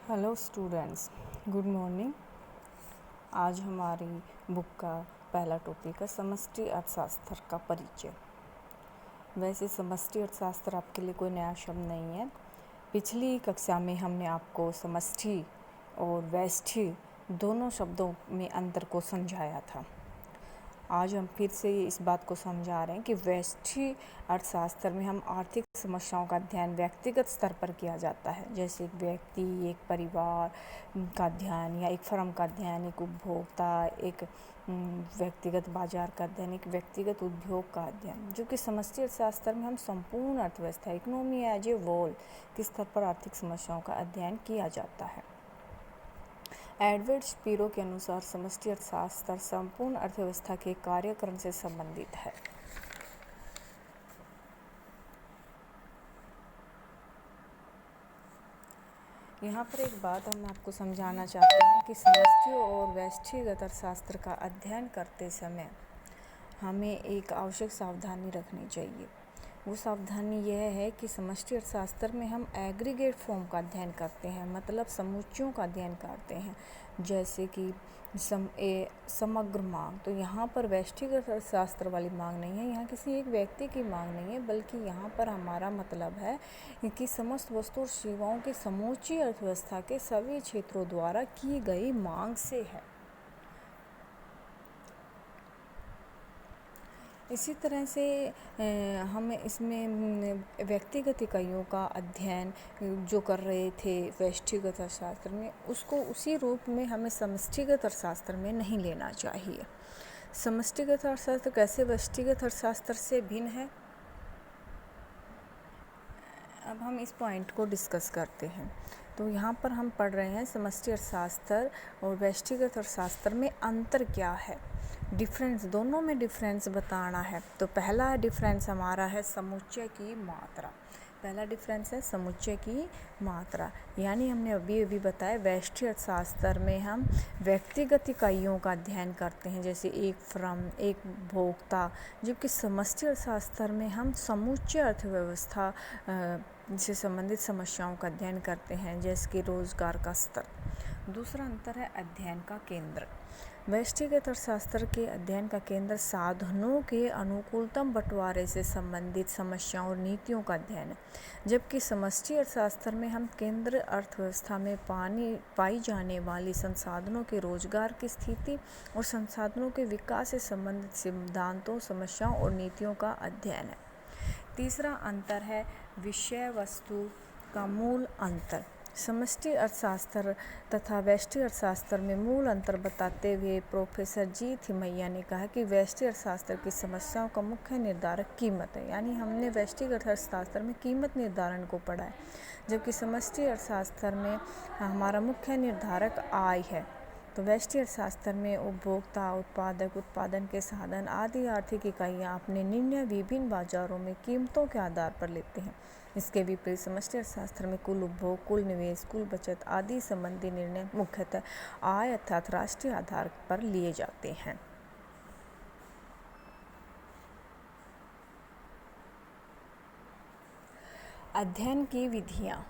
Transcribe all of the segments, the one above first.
Hello students, good morning. आज हमारी book का पहला टॉपिक है समष्टि अर्थशास्त्र का परिचय। वैसे समष्टि अर्थशास्त्र आपके लिए कोई नया शब्द नहीं है। पिछली कक्षा में हमने आपको समष्टि और व्यष्टि दोनों शब्दों में अंतर को समझाया था। आज हम फिर से इस बात को समझा रहे हैं कि व्यष्टि अर्थशास्त्र में हम आर्थिक समस्याओं का अध्ययन व्यक्तिगत स्तर पर किया जाता है, जैसे एक व्यक्ति, एक परिवार का अध्ययन या एक फर्म का अध्ययन, एक उपभोक्ता, एक व्यक्तिगत बाजार का अध्ययन, एक व्यक्तिगत उद्योग का अध्ययन। जो कि समष्टि अर्थशास्त्र में हम संपूर्ण अर्थव्यवस्था, इकोनॉमी एज ए होल के स्तर पर आर्थिक समस्याओं का अध्ययन किया जाता है। एडवर्ड स्पीरो के अनुसार समष्टि अर्थशास्त्र संपूर्ण अर्थव्यवस्था के कार्यकरण से संबंधित है। यहाँ पर एक बात हम आपको समझाना चाहते हैं कि समष्टि और व्यष्टिगत अर्थशास्त्र का अध्ययन करते समय हमें एक आवश्यक सावधानी रखनी चाहिए। वो सावधानी यह है कि समष्टि अर्थशास्त्र में हम एग्रीगेट फॉर्म का अध्ययन करते हैं, मतलब समुच्चयों का अध्ययन करते हैं, जैसे कि समग्र मांग। तो यहाँ पर व्यष्टिगत अर्थशास्त्र वाली मांग नहीं है, यहाँ किसी एक व्यक्ति की मांग नहीं है, बल्कि यहाँ पर हमारा मतलब है कि समस्त वस्तु और सेवाओं की समूची अर्थव्यवस्था के सभी क्षेत्रों द्वारा की गई मांग से है। इसी तरह से हम इसमें व्यक्तिगत इकाइयों का अध्ययन जो कर रहे थे व्यष्टिगत अर्थशास्त्र में, उसको उसी रूप में हमें समष्टिगत अर्थशास्त्र में नहीं लेना चाहिए। समष्टिगत अर्थशास्त्र कैसे व्यष्टिगत अर्थशास्त्र से भिन्न है, अब हम इस पॉइंट को डिस्कस करते हैं। तो यहाँ पर हम पढ़ रहे हैं समष्टि अर्थशास्त्र और व्यष्टिगत अर्थशास्त्र में अंतर क्या है, डिफरेंस, दोनों में डिफरेंस बताना है। तो पहला डिफरेंस हमारा है समुच्चय की मात्रा। पहला डिफरेंस है समुच्चय की मात्रा, यानी हमने अभी बताया व्यष्टि अर्थशास्त्र में हम व्यक्तिगत इकाइयों का अध्ययन करते हैं, जैसे एक फर्म, एक उपभोक्ता, जबकि समष्टि अर्थशास्त्र में हम समूची अर्थव्यवस्था से संबंधित समस्याओं का अध्ययन करते हैं, जैसे कि रोजगार का स्तर। दूसरा अंतर है अध्ययन का केंद्र। व्यष्टिगत अर्थशास्त्र के अध्ययन का केंद्र साधनों के अनुकूलतम बंटवारे से संबंधित समस्याओं और नीतियों का अध्ययन है, जबकि समष्टि अर्थशास्त्र में हम केंद्र अर्थव्यवस्था में पाई जाने वाली संसाधनों के रोजगार की स्थिति और संसाधनों के विकास से संबंधित सिद्धांतों, समस्याओं और नीतियों का अध्ययन है। तीसरा अंतर है विषय वस्तु का मूल अंतर। समष्टि अर्थशास्त्र तथा व्यष्टि अर्थशास्त्र में मूल अंतर बताते हुए प्रोफेसर जी थिमैया ने कहा कि व्यष्टि अर्थशास्त्र की समस्याओं का मुख्य निर्धारक कीमत है, यानी हमने व्यष्टिगत अर्थशास्त्र में कीमत निर्धारण को पढ़ा है, जबकि समष्टि अर्थशास्त्र में हमारा मुख्य निर्धारक आय है। तो व्यष्टि अर्थशास्त्र में उपभोक्ता, उत्पादक, उत्पादन के साधन आदि आर्थिक इकाइयाँ अपने निर्णय विभिन्न बाजारों में कीमतों के आधार पर लेते हैं। इसके विपरीत समष्टि अर्थशास्त्र में कुल उपभोग, कुल निवेश, कुल बचत आदि संबंधी निर्णय मुख्यतः आय अर्थात राष्ट्रीय आधार पर लिए जाते हैं। अध्ययन की विधियाँ।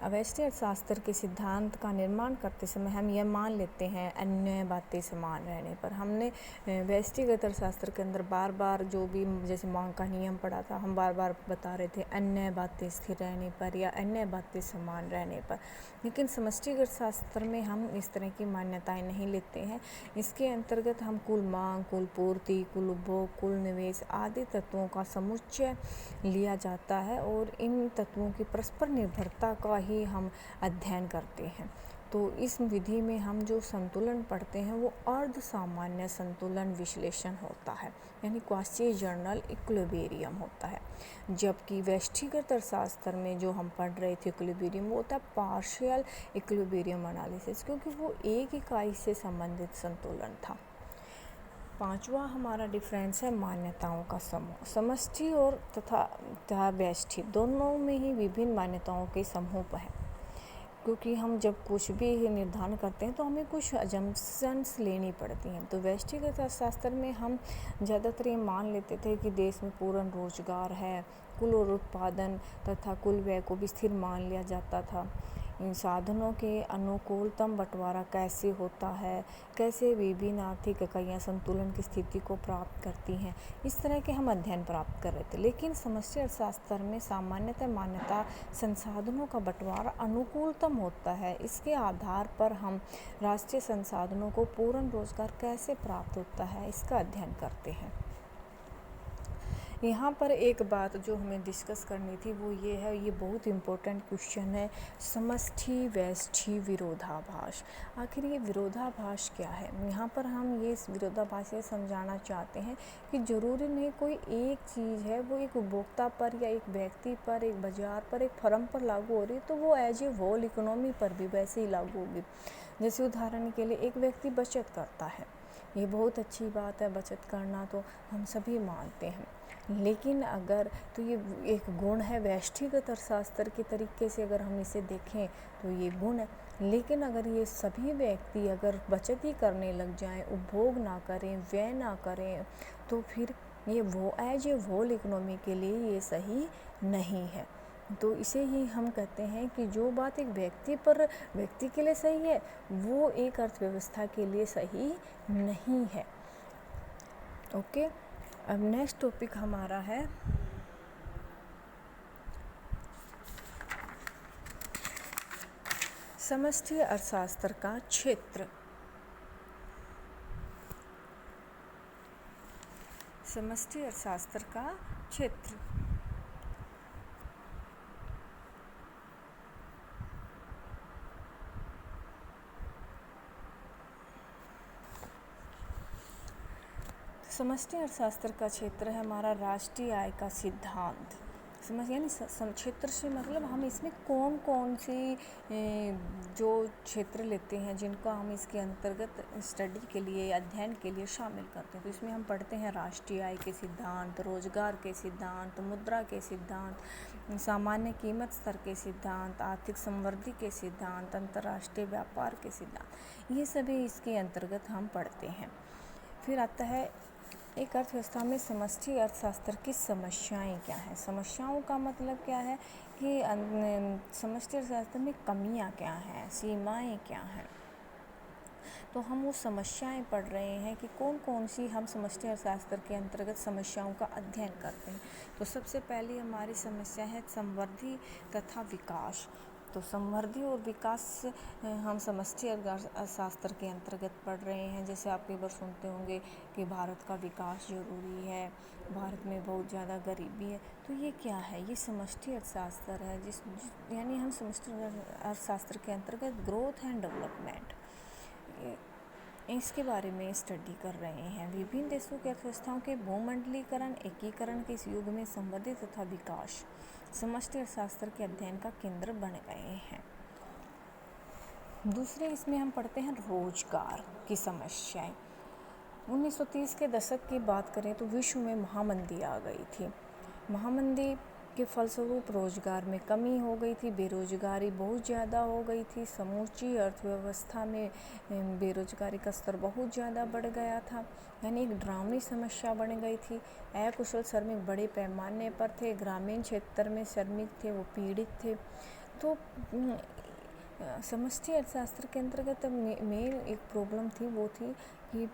व्यष्टि अर्थशास्त्र के सिद्धांत का निर्माण करते समय हम यह मान लेते हैं अन्य बातें समान रहने पर। हमने व्यष्टिगत अर्थशास्त्र के अंदर बार बार जो भी जैसे मांग का नियम पढ़ा था, हम बार बार बता रहे थे अन्य बातें स्थिर रहने पर या अन्य बातें समान रहने पर, लेकिन समष्टिगत अर्थशास्त्र में हम इस तरह की मान्यताएं नहीं लेते हैं। इसके अंतर्गत हम कुल मांग, कुल पूर्ति, कुल उपभोग, कुल निवेश आदि तत्वों का समुच्चय लिया जाता है और इन तत्वों की परस्पर निर्भरता का ही हम अध्ययन करते हैं। तो इस विधि में हम जो संतुलन पढ़ते हैं वो अर्ध सामान्य संतुलन विश्लेषण होता है, यानी क्वासी जर्नल इक्विलिब्रियम होता है, जबकि व्यष्टिगत अर्थशास्त्र में जो हम पढ़ रहे थे इक्विलिब्रियम, वो होता है पार्शियल इक्विलिब्रियम एनालिसिस, क्योंकि वो एक इकाई से संबंधित संतुलन था। पांचवा हमारा डिफरेंस है मान्यताओं का समूह। समष्टि और तथा व्यष्टि दोनों में ही विभिन्न मान्यताओं के समूह है, क्योंकि हम जब कुछ भी निर्धारण करते हैं तो हमें कुछ अजम्पशंस लेनी पड़ती हैं। तो व्यष्टिगत अर्थशास्त्र में हम ज़्यादातर ये मान लेते थे कि देश में पूर्ण रोजगार है, कुल और उत्पादन तथा कुल व्यय को भी स्थिर मान लिया जाता था। साधनों के अनुकूलतम बंटवारा कैसे होता है, कैसे विभिन्न आर्थिक इकाइयाँ संतुलन की स्थिति को प्राप्त करती हैं, इस तरह के हम अध्ययन प्राप्त कर रहे थे। लेकिन समष्टि अर्थशास्त्र में सामान्यतः मान्यता संसाधनों का बंटवारा अनुकूलतम होता है। इसके आधार पर हम राष्ट्रीय संसाधनों को पूर्ण रोजगार कैसे प्राप्त होता है, इसका अध्ययन करते हैं। यहाँ पर एक बात जो हमें डिस्कस करनी थी वो ये है, ये बहुत इम्पोर्टेंट क्वेश्चन है, समष्टि व्यष्टि विरोधाभास। आखिर ये विरोधाभास क्या है? यहाँ पर हम ये विरोधाभास ये समझाना चाहते हैं कि ज़रूरी नहीं कोई एक चीज़ है वो एक उपभोक्ता पर या एक व्यक्ति पर, एक बाज़ार पर, एक फर्म पर लागू हो रही है तो वो एज ए होल इकोनॉमी पर भी वैसे ही लागू होगी। जैसे उदाहरण के लिए एक व्यक्ति बचत करता है, ये बहुत अच्छी बात है, बचत करना तो हम सभी मानते हैं। लेकिन अगर तो ये एक गुण है, व्यष्टिगत अर्थशास्त्र के तरीके से अगर हम इसे देखें तो ये गुण है। लेकिन अगर ये सभी व्यक्ति अगर बचत ही करने लग जाएं, उपभोग ना करें, व्यय ना करें, तो फिर ये वो एज ए होल इकोनॉमी के लिए ये सही नहीं है। तो इसे ही हम कहते हैं कि जो बात एक व्यक्ति के लिए सही है वो एक अर्थव्यवस्था के लिए सही नहीं है। ओके, अब नेक्स्ट टॉपिक हमारा है समष्टि अर्थशास्त्र का क्षेत्र। समष्टि अर्थशास्त्र का क्षेत्र समष्टि अर्थशास्त्र का क्षेत्र है हमारा राष्ट्रीय आय का सिद्धांत। समझ यानी क्षेत्र से मतलब हम इसमें कौन कौन सी जो क्षेत्र लेते हैं जिनको हम इसके अंतर्गत स्टडी के लिए, अध्ययन के लिए शामिल करते हैं। तो इसमें हम पढ़ते हैं राष्ट्रीय आय के सिद्धांत, रोजगार के सिद्धांत, मुद्रा के सिद्धांत, सामान्य कीमत स्तर के सिद्धांत, आर्थिक समृद्धि के सिद्धांत, अंतर्राष्ट्रीय व्यापार के सिद्धांत, ये सभी इसके अंतर्गत हम पढ़ते हैं। फिर आता है एक अर्थव्यवस्था में समष्टि अर्थशास्त्र की समस्याएं क्या हैं। समस्याओं का मतलब क्या है कि समष्टि अर्थशास्त्र में कमियां क्या हैं, सीमाएं क्या हैं। तो हम वो समस्याएं पढ़ रहे हैं कि कौन कौन सी हम समष्टि अर्थशास्त्र के अंतर्गत समस्याओं का अध्ययन करते हैं। तो सबसे पहली हमारी समस्या है समृद्धि तथा विकास। तो समृद्धि और विकास हम समष्टि अर्थशास्त्र के अंतर्गत पढ़ रहे हैं। जैसे आप कई बार सुनते होंगे कि भारत का विकास जरूरी है, भारत में बहुत ज़्यादा गरीबी है। तो ये क्या है? ये समष्टि अर्थशास्त्र है, यानी हम समष्टि अर्थशास्त्र के अंतर्गत ग्रोथ एंड डेवलपमेंट इसके बारे में स्टडी कर रहे हैं। विभिन्न देशों की अर्थव्यवस्थाओं के भूमंडलीकरण, एकीकरण के इस युग में समृद्धि तथा विकास समष्टि अर्थशास्त्र के अध्ययन का केंद्र बन गए हैं। दूसरे इसमें हम पढ़ते हैं रोजगार की समस्याएं। 1930 के दशक की बात करें तो विश्व में महामंदी आ गई थी। महामंदी के फलस्वरूप रोजगार में कमी हो गई थी, बेरोजगारी बहुत ज़्यादा हो गई थी। समूची अर्थव्यवस्था में बेरोजगारी का स्तर बहुत ज़्यादा बढ़ गया था, यानी एक डरावनी समस्या बन गई थी। अकुशल श्रमिक बड़े पैमाने पर थे, ग्रामीण क्षेत्र में श्रमिक थे वो पीड़ित थे। तो समष्टि अर्थशास्त्र के अंतर्गत मेन एक प्रॉब्लम थी, वो थी कि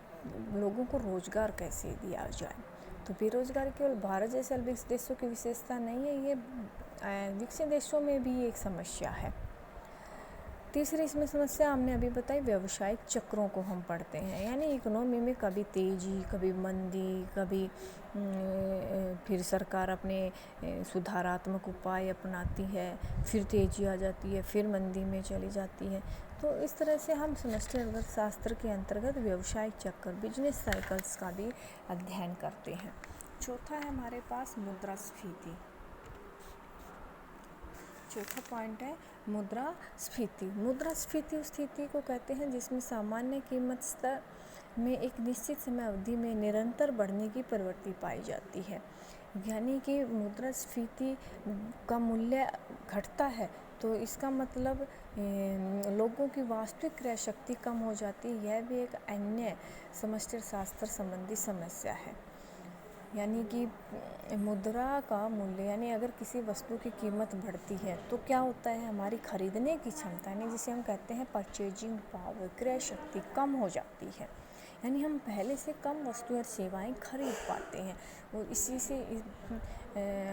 लोगों को रोजगार कैसे दिया जाए। तो बेरोजगारी केवल भारत जैसे विकसित देशों की विशेषता नहीं है, ये विकसित देशों में भी एक समस्या है। तीसरी इसमें समस्या हमने अभी बताई, व्यावसायिक चक्रों को हम पढ़ते हैं। यानी इकोनॉमी में कभी तेजी, कभी मंदी, कभी फिर सरकार अपने सुधारात्मक उपाय अपनाती है, फिर तेजी आ जाती है, फिर मंदी में चली जाती है। तो इस तरह से हम समष्टि अर्थशास्त्र के अंतर्गत व्यावसायिक चक्र, बिजनेस साइकिल्स का भी अध्ययन करते हैं। चौथा है हमारे पास मुद्रास्फीति। चौथा पॉइंट है मुद्रास्फीति। मुद्रास्फीति उस स्थिति को कहते हैं जिसमें सामान्य कीमत स्तर में एक निश्चित समय अवधि में निरंतर बढ़ने की प्रवृत्ति पाई जाती है। यानी कि मुद्रास्फीति का मूल्य घटता है तो इसका मतलब लोगों की वास्तविक क्रय शक्ति कम हो जाती है। यह भी एक अन्य समष्टि अर्थशास्त्र संबंधी समस्या है। यानी कि मुद्रा का मूल्य, यानी अगर किसी वस्तु की कीमत बढ़ती है तो क्या होता है, हमारी खरीदने की क्षमता, यानी जिसे हम कहते हैं परचेजिंग पावर, क्रय शक्ति कम हो जाती है। यानी हम पहले से कम वस्तु और सेवाएं खरीद पाते हैं और इसी से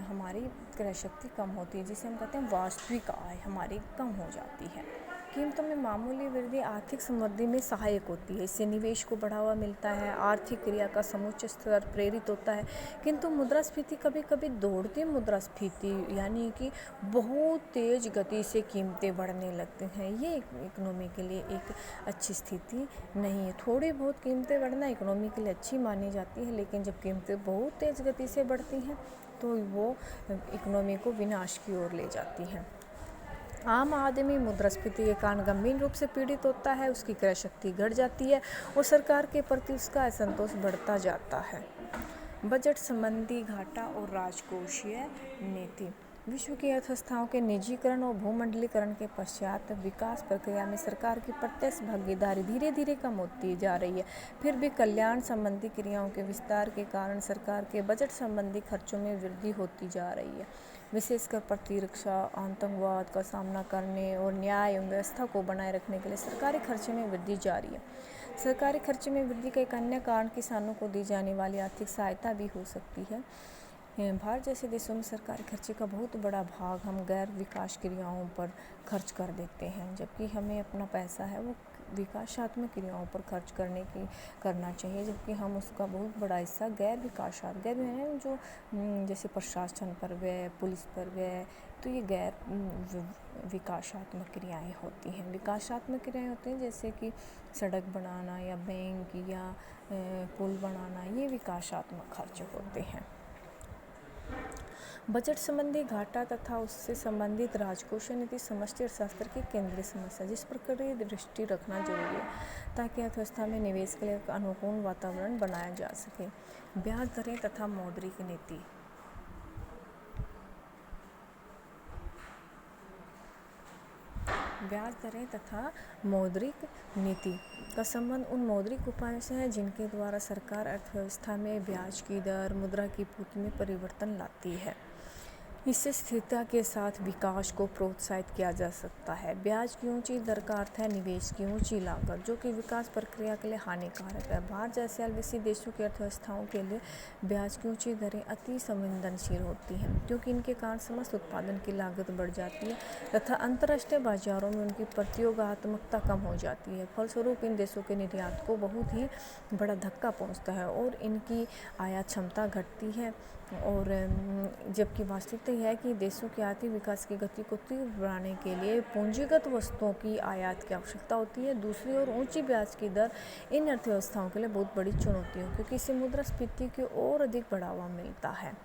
हमारी क्रय शक्ति कम होती है, जिसे हम कहते हैं वास्तविक आय हमारी कम हो जाती है। कीमतों में मामूली वृद्धि आर्थिक समृद्धि में सहायक होती है। इससे निवेश को बढ़ावा मिलता है, आर्थिक क्रिया का समुच्च स्तर प्रेरित होता है। किंतु मुद्रास्फीति कभी कभी दौड़ती मुद्रास्फीति, यानी कि बहुत तेज़ गति से कीमतें बढ़ने लगती हैं, ये इकोनॉमी के लिए एक अच्छी स्थिति नहीं है। थोड़ी बहुत कीमतें बढ़ना इकोनॉमी के लिए अच्छी मानी जाती है, लेकिन जब कीमतें बहुत तेज़ गति से बढ़ती हैं तो वो इकोनॉमी को विनाश की ओर ले जाती हैं। आम आदमी मुद्रास्फीति के कारण गंभीर रूप से पीड़ित होता है, उसकी क्रय शक्ति घट जाती है और सरकार के प्रति उसका असंतोष बढ़ता जाता है। बजट संबंधी घाटा और राजकोषीय नीति। विश्व की अर्थव्यवस्थाओं के निजीकरण और भूमंडलीकरण के पश्चात विकास प्रक्रिया में सरकार की प्रत्यक्ष भागीदारी धीरे धीरे कम होती जा रही है। फिर भी कल्याण संबंधी क्रियाओं के विस्तार के कारण सरकार के बजट संबंधी खर्चों में वृद्धि होती जा रही है। विशेषकर प्रतिरक्षा, आतंकवाद का सामना करने और न्याय एवं व्यवस्था को बनाए रखने के लिए सरकारी खर्चे में वृद्धि जारी है। सरकारी खर्चे में वृद्धि का एक अन्य कारण किसानों को दी जाने वाली आर्थिक सहायता भी हो सकती है। भारत जैसे देशों में सरकारी खर्चे का बहुत बड़ा भाग हम गैर विकास क्रियाओं पर खर्च कर देते हैं, जबकि हमें अपना पैसा है वो विकासात्मक क्रियाओं पर खर्च करना चाहिए, जबकि हम उसका बहुत बड़ा हिस्सा गैर जो जैसे प्रशासन पर व्यय, पुलिस पर व्यय, तो ये गैर विकासात्मक क्रियाएं होती हैं। विकासात्मक क्रियाएं होती हैं जैसे कि सड़क बनाना या बैंक या पुल बनाना, ये विकासात्मक खर्च होते हैं। बजट संबंधी घाटा तथा उससे संबंधित राजकोषीय नीति समष्टि अर्थशास्त्र की केंद्रीय समस्या, जिस पर कड़ी दृष्टि रखना जरूरी है ताकि अर्थव्यवस्था में निवेश के लिए अनुकूल वातावरण बनाया जा सके। ब्याज दरें तथा मौद्रिक नीति। ब्याज दरें तथा मौद्रिक नीति का संबंध उन मौद्रिक उपायों से है जिनके द्वारा सरकार अर्थव्यवस्था में ब्याज की दर, मुद्रा की पूर्ति में परिवर्तन लाती है। इससे स्थिरता के साथ विकास को प्रोत्साहित किया जा सकता है। ब्याज की ऊंची दर का अर्थ है निवेश की ऊंची लागत, जो कि विकास प्रक्रिया के लिए हानिकारक है। भारत जैसे विकसित देशों की अर्थव्यवस्थाओं के लिए ब्याज की ऊंची दरें अति संवेदनशील होती हैं, क्योंकि इनके कारण समस्त उत्पादन की लागत बढ़ जाती है तथा अंतर्राष्ट्रीय बाजारों में उनकी प्रतियोगात्मकता कम हो जाती है। फलस्वरूप इन देशों के निर्यात को बहुत ही बड़ा धक्का पहुँचता है और इनकी आयात क्षमता घटती है। और जबकि वास्तविकता यह है कि देशों के आर्थिक विकास की गति को तीव्र बनाने के लिए पूंजीगत वस्तुओं की आयात की आवश्यकता होती है। दूसरी ओर ऊंची ब्याज की दर इन अर्थव्यवस्थाओं के लिए बहुत बड़ी चुनौती है, क्योंकि इससे मुद्रास्फीति को और अधिक बढ़ावा मिलता है।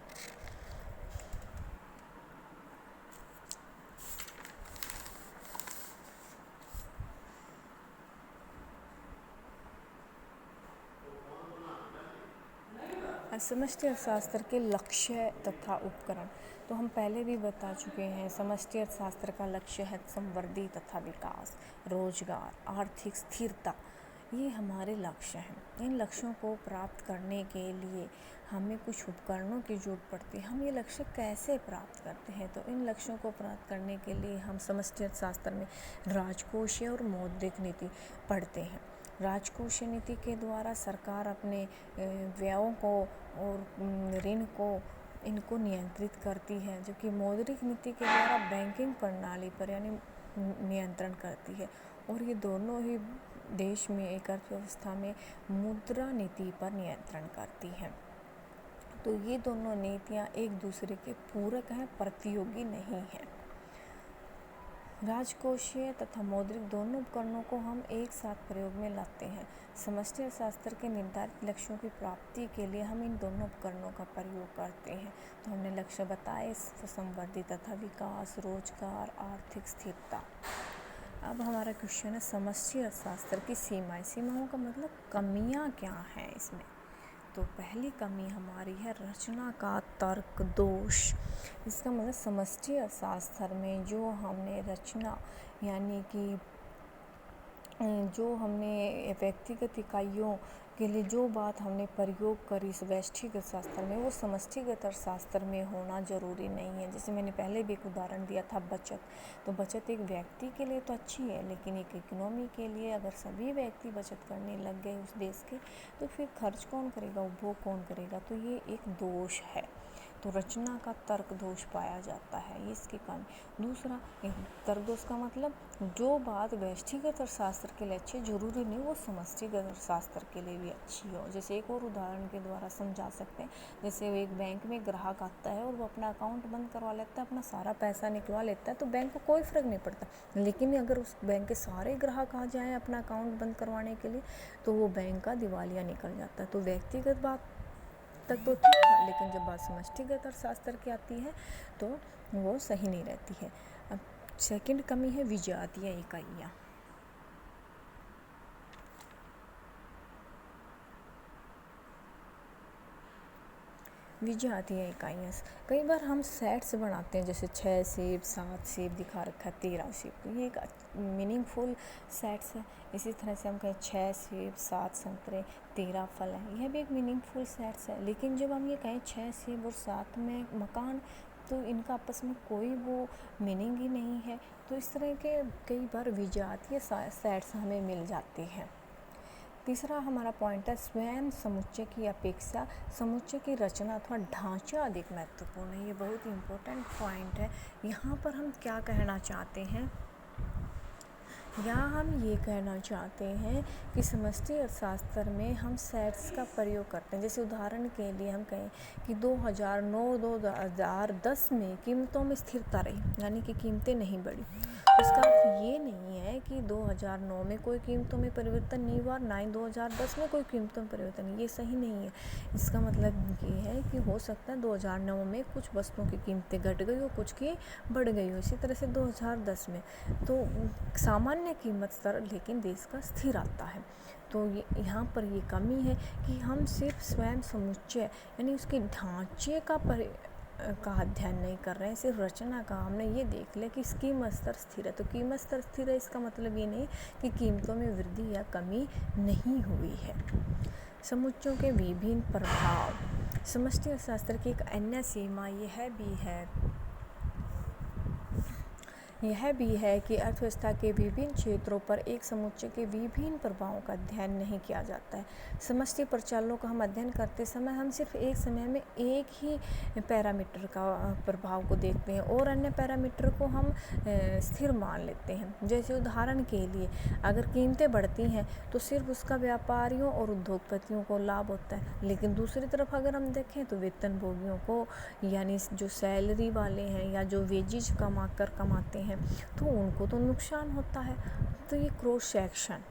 समष्टि अर्थशास्त्र के लक्ष्य तथा उपकरण तो हम पहले भी बता चुके हैं। समष्टि अर्थशास्त्र का लक्ष्य है समृद्धि तथा विकास, रोजगार, आर्थिक स्थिरता, ये हमारे लक्ष्य हैं। इन लक्ष्यों को प्राप्त करने के लिए हमें कुछ उपकरणों की जरूरत पड़ती है। हम ये लक्ष्य कैसे प्राप्त करते हैं, तो इन लक्ष्यों को प्राप्त करने के लिए हम समष्टि अर्थशास्त्र में राजकोषीय और मौद्रिक नीति पढ़ते हैं। राजकोषीय नीति के द्वारा सरकार अपने व्ययों को और ऋण को इनको नियंत्रित करती है, जबकि मौद्रिक नीति के द्वारा बैंकिंग प्रणाली पर यानी नियंत्रण करती है। और ये दोनों ही देश में एक अर्थव्यवस्था में मुद्रा नीति पर नियंत्रण करती हैं। तो ये दोनों नीतियाँ एक दूसरे के पूरक हैं, प्रतियोगी नहीं हैं। राजकोषीय तथा मौद्रिक दोनों उपकरणों को हम एक साथ प्रयोग में लाते हैं। समष्टि अर्थशास्त्र के निर्धारित लक्ष्यों की प्राप्ति के लिए हम इन दोनों उपकरणों का प्रयोग करते हैं। तो हमने लक्ष्य बताए, समृद्धि तथा विकास, रोजगार, आर्थिक स्थिरता। अब हमारा क्वेश्चन है समष्टि अर्थशास्त्र की सीमाओं का मतलब कमियां क्या हैं इसमें। तो पहली कमी हमारी है रचना का तर्क दोष। इसका मतलब समष्टि अर्थशास्त्र में जो हमने रचना यानी कि जो हमने व्यक्तिगत इकाइयों के लिए जो बात हमने प्रयोग करी इस व्यष्टिगत अर्थशास्त्र में, वो समष्टिगत अर्थशास्त्र में होना ज़रूरी नहीं है। जैसे मैंने पहले भी एक उदाहरण दिया था बचत, तो बचत एक व्यक्ति के लिए तो अच्छी है, लेकिन एक इकोनॉमी के लिए अगर सभी व्यक्ति बचत करने लग गए उस देश के, तो फिर खर्च कौन करेगा, उपभोग कौन करेगा। तो ये एक दोष है। तो रचना का तर्क दोष पाया जाता है, ये इसकी कमी। दूसरा, तर्क दोष का मतलब जो बात व्यष्टिगत अर्थशास्त्र के लिए अच्छी, जरूरी नहीं वो समष्टिगत अर्थशास्त्र के लिए भी अच्छी हो। जैसे एक और उदाहरण के द्वारा समझा सकते हैं। जैसे एक बैंक में ग्राहक आता है और वो अपना अकाउंट बंद करवा लेता है, अपना सारा पैसा निकलवा लेता है, तो बैंक को कोई फ़र्क नहीं पड़ता। लेकिन अगर उस बैंक के सारे ग्राहक आ जाएँ अपना अकाउंट बंद करवाने के लिए, तो वो बैंक का दिवालिया निकल जाता है। तो व्यक्तिगत बात तक तो ठीक है, लेकिन जब बात समष्टिगत अर्थशास्त्र की आती है तो वो सही नहीं रहती है। अब सेकंड कमी है विजातीय इकाइयाँ। विजातीय इकाइयाँ कई बार हम सेट्स बनाते हैं, जैसे 6 सेब 7 सेब दिखा रखा है 13 सेब, तो ये एक मीनिंगफुल सेट्स है। इसी तरह से हम कहें 6 सेब 7 संतरे 13 फल हैं, यह भी एक मीनिंगफुल सेट्स है। लेकिन जब हम ये कहें 6 सेब और 7 में मकान, तो इनका आपस में कोई वो मीनिंग ही नहीं है। तो इस तरह के कई बार विजातीय सेट्स हमें मिल जाते हैं। तीसरा हमारा पॉइंट है स्वयं समुच्चय की अपेक्षा समुच्चय की रचना अथवा ढांचा अधिक महत्वपूर्ण है। ये बहुत इंपॉर्टेंट पॉइंट है। यहाँ पर हम क्या कहना चाहते हैं, यहाँ हम ये कहना चाहते हैं कि समष्टि अर्थशास्त्र में हम सेट्स का प्रयोग करते हैं। जैसे उदाहरण के लिए हम कहें कि 2009-2010 में कीमतों में स्थिरता रही, यानी कि कीमतें नहीं बढ़ी। इसका अर्थ ये नहीं है कि 2009 में कोई कीमतों में परिवर्तन नहीं हुआ, ना ही 2010 में कोई कीमतों में परिवर्तन नहीं, ये सही नहीं है। इसका मतलब ये है कि हो सकता है 2009 में कुछ वस्तुओं की कीमतें घट गई हो, कुछ की बढ़ गई हो। इसी तरह से 2010 में तो सामान्य कीमत स्तर लेकिन देश का स्थिर आता है। तो ये यहाँ पर ये कमी है कि हम सिर्फ स्वयं समुच्चय यानी उसके ढांचे का अध्ययन नहीं कर रहे हैं, सिर्फ रचना का। हमने ये देख लिया कि कीमत स्तर स्थिर है, तो कीमत स्तर स्थिर है इसका मतलब ये नहीं कि कीमतों में वृद्धि या कमी नहीं हुई है। समुच्चयों के विभिन्न प्रभाव। समष्टि अर्थशास्त्र की एक अन्य सीमा यह भी है कि अर्थव्यवस्था के विभिन्न क्षेत्रों पर एक समुच्चय के विभिन्न प्रभावों का अध्ययन नहीं किया जाता है। समष्टि प्रचालनों का हम अध्ययन करते समय हम सिर्फ एक समय में एक ही पैरामीटर का प्रभाव को देखते हैं और अन्य पैरामीटर को हम स्थिर मान लेते हैं। जैसे उदाहरण के लिए अगर कीमतें बढ़ती हैं तो सिर्फ उसका व्यापारियों और उद्योगपतियों को लाभ होता है, लेकिन दूसरी तरफ अगर हम देखें तो वेतनभोगियों को, यानी जो सैलरी वाले हैं या जो वेजेज कमाते हैं, तो उनको तो नुकसान होता है। तो ये क्रॉस सेक्शन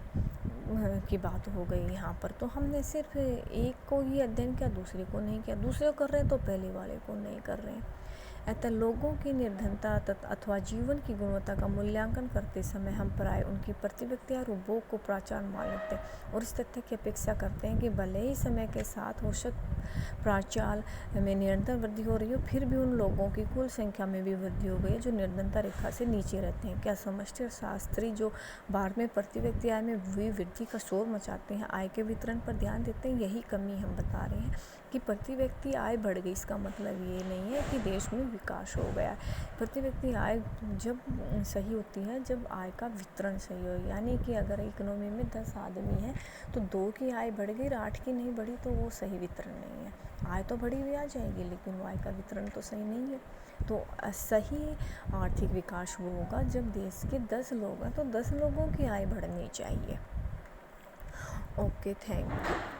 की बात हो गई यहाँ पर। तो हमने सिर्फ एक को ही अध्ययन किया, दूसरे को नहीं किया। दूसरे को कर रहे हैं तो पहले वाले को नहीं कर रहे हैं। अतः लोगों की निर्धनता अथवा जीवन की गुणवत्ता का मूल्यांकन करते समय हम प्राय उनकी प्रतिव्यक्ति और उपभोग को प्राचार मान लेते हैं और इस तथ्य की अपेक्षा करते हैं कि भले ही समय के साथ औसत प्राचार में निरंतर वृद्धि हो रही हो, फिर भी उन लोगों की कुल संख्या में भी वृद्धि हो गई है जो निर्धनता रेखा से नीचे रहते हैं। क्या समष्टि अर्थशास्त्री जो भारत में प्रति व्यक्ति आय में हुई वृद्धि का शोर मचाते हैं, आय के वितरण पर ध्यान देते हैं? यही कमी हम बता रहे हैं कि प्रति व्यक्ति आय बढ़ गई, इसका मतलब ये नहीं है कि देश में विकास हो गया। प्रति व्यक्ति आय जब सही होती है जब आय का वितरण सही हो, यानी कि अगर इकोनॉमी में 10 आदमी हैं तो 2 की आय बढ़ गई और 8 की नहीं बढ़ी, तो वो सही वितरण नहीं है। आय तो बढ़ी हुई आ जाएगी लेकिन वो आय का वितरण तो सही नहीं है। तो सही आर्थिक विकास वो होगा जब देश के 10 लोग हैं तो 10 लोगों की आय बढ़नी चाहिए। Okay, thank you.